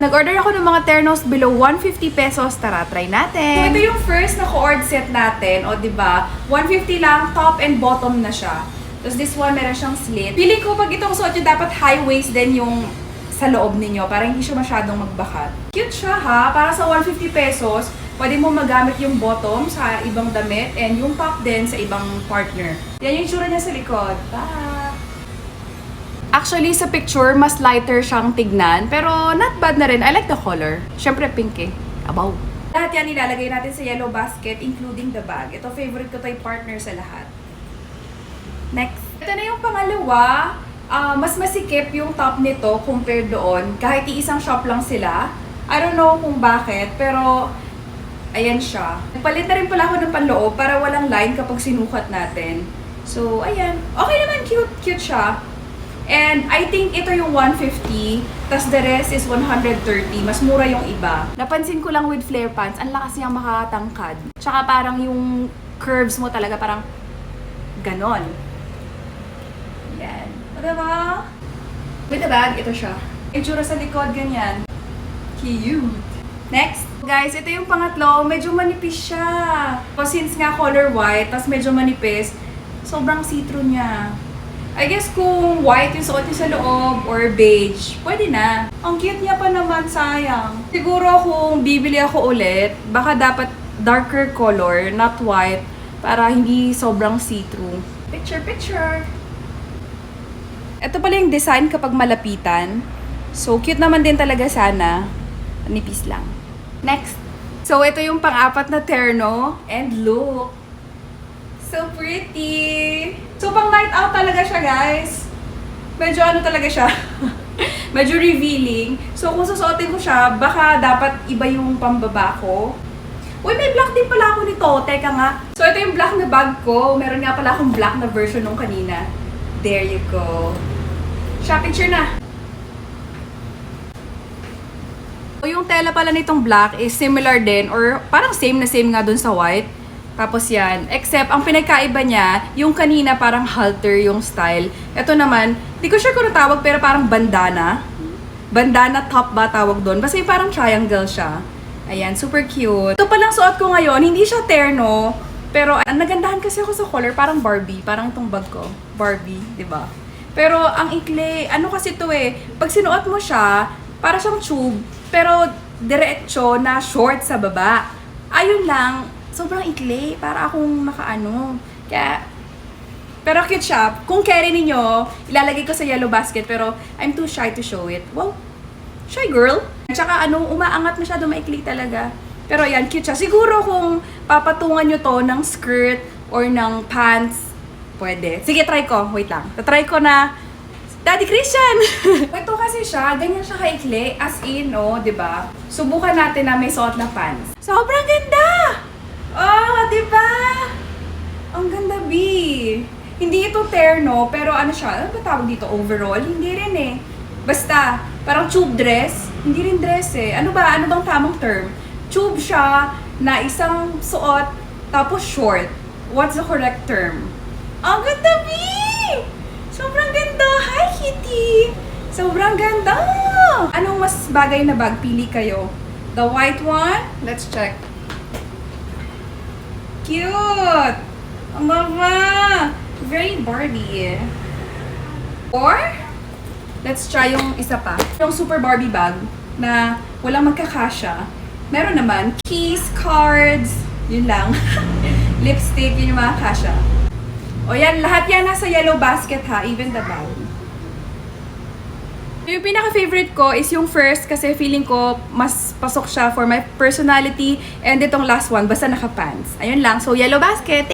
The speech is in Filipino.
Nag-order ako ng mga ternos below 150 pesos. Tara, try natin. So, ito yung first na co-ord set natin. O, diba? 150 lang, top and bottom na siya. Tapos this one, meron siyang slit. Feeling ko pag itong suot nyo, dapat high waist din yung sa loob ninyo para hindi siya masyadong magbakat. Cute siya ha. Para sa 150 pesos, pwede mo magamit yung bottom sa ibang damit and yung top din sa ibang partner. Yan yung tsura niya sa likod. Bye! Actually, sa picture, mas lighter siyang tignan. Pero not bad na rin. I like the color. Siyempre, pink eh. Abaw. Lahat yan ilalagay natin sa yellow basket, including the bag. Ito, favorite ko to yung partner sa lahat. Next. Ito na yung pangalawa. Mas masikip yung top nito compared doon. Kahit iisang shop lang sila. I don't know kung bakit, pero ayan siya. Nagpalit na rin pala ako ng panloob para walang line kapag sinukat natin. So, ayan. Okay naman, cute. Cute siya. And I think ito yung 150, tas the rest is 130. Mas mura yung iba. Napansin ko lang with flare pants, ang lakas niyang makatangkad. Tsaka parang yung curves mo talaga parang ganon. Yan. O diba? With the bag, ito siya. Itsura sa likod, ganyan. Cute. Next. Guys, ito yung pangatlo. Medyo manipis siya. So, since nga color white, tas medyo manipis, sobrang see-through niya. I guess kung white yung suot niya sa loob or beige, pwede na. Ang cute niya pa naman, sayang. Siguro kung bibili ako ulit, baka dapat darker color, not white, para hindi sobrang see-through. Picture, picture! Ito pala yung design kapag malapitan. So, cute naman din talaga sana. Nipis lang. Next. So, ito yung pang-apat na terno. And look! So pretty! So, pang night out talaga siya, guys. Medyo ano talaga siya. Medyo revealing. So, kung susuotin ko siya, baka dapat iba yung pambaba ko. Uy, may black din pala ako nito. Teka nga. So, ito yung black na bag ko. Meron nga pala akong black na version nung kanina. There you go. Siya, picture na. So, yung tela pala nitong black is similar din or parang same na same nga dun sa white. Tapos yan, except ang pinagkaiba niya, yung kanina parang halter yung style. Ito naman, di ko sure kung tawag pero parang bandana. Bandana top ba tawag doon? Basta yung parang triangle siya. Ayan, super cute. Ito palang suot ko ngayon, hindi siya terno. Pero nagandahan kasi ako sa color, parang Barbie. Parang itong bag ko. Barbie, di ba? Pero ang ikli, ano kasi ito eh, pag sinuot mo siya, para siyang tube, pero diretso na short sa baba. Ayun lang, sobrang ikli, para akong nakaano. Kaya, pero cute siya. Kung carry ninyo, ilalagay ko sa yellow basket, pero I'm too shy to show it. Wow, shy girl. Tsaka umaangat masyado, maikli talaga. Pero yan, cute siya. Siguro kung papatungan nyo to ng skirt or ng pants, pwede. Sige, try ko. Wait lang. Tatry ko na Daddy Christian! Ito kasi siya, ganyan siya kaikli. As in, diba? Subukan natin na may suot na pants. Sobrang ganda! Oh, diba? Ang ganda, B. Hindi ito terno, pero ano siya? Ano ba tawag dito? Overall? Hindi rin eh. Basta, parang tube dress. Hindi rin dress eh. Ano ba? Ano bang tamang term? Tube siya na isang suot, tapos short. What's the correct term? Ang ganda, B! Sobrang ganda! Hi, Kitty! Sobrang ganda! Anong mas bagay na bag? Pili kayo. The white one? Let's check. Cute! Ang ganda! Very Barbie. Or, let's try yung isa pa. Yung super Barbie bag na walang magkakasya. Meron naman keys, cards, yun lang. Lipstick, yun yung mga kasya. O yan, lahat yan nasa yellow basket ha, even the bag. Yung pinaka-favorite ko is yung first kasi feeling ko mas pasok siya for my personality and itong last one, basta naka-pants. Ayun lang, so yellow basket.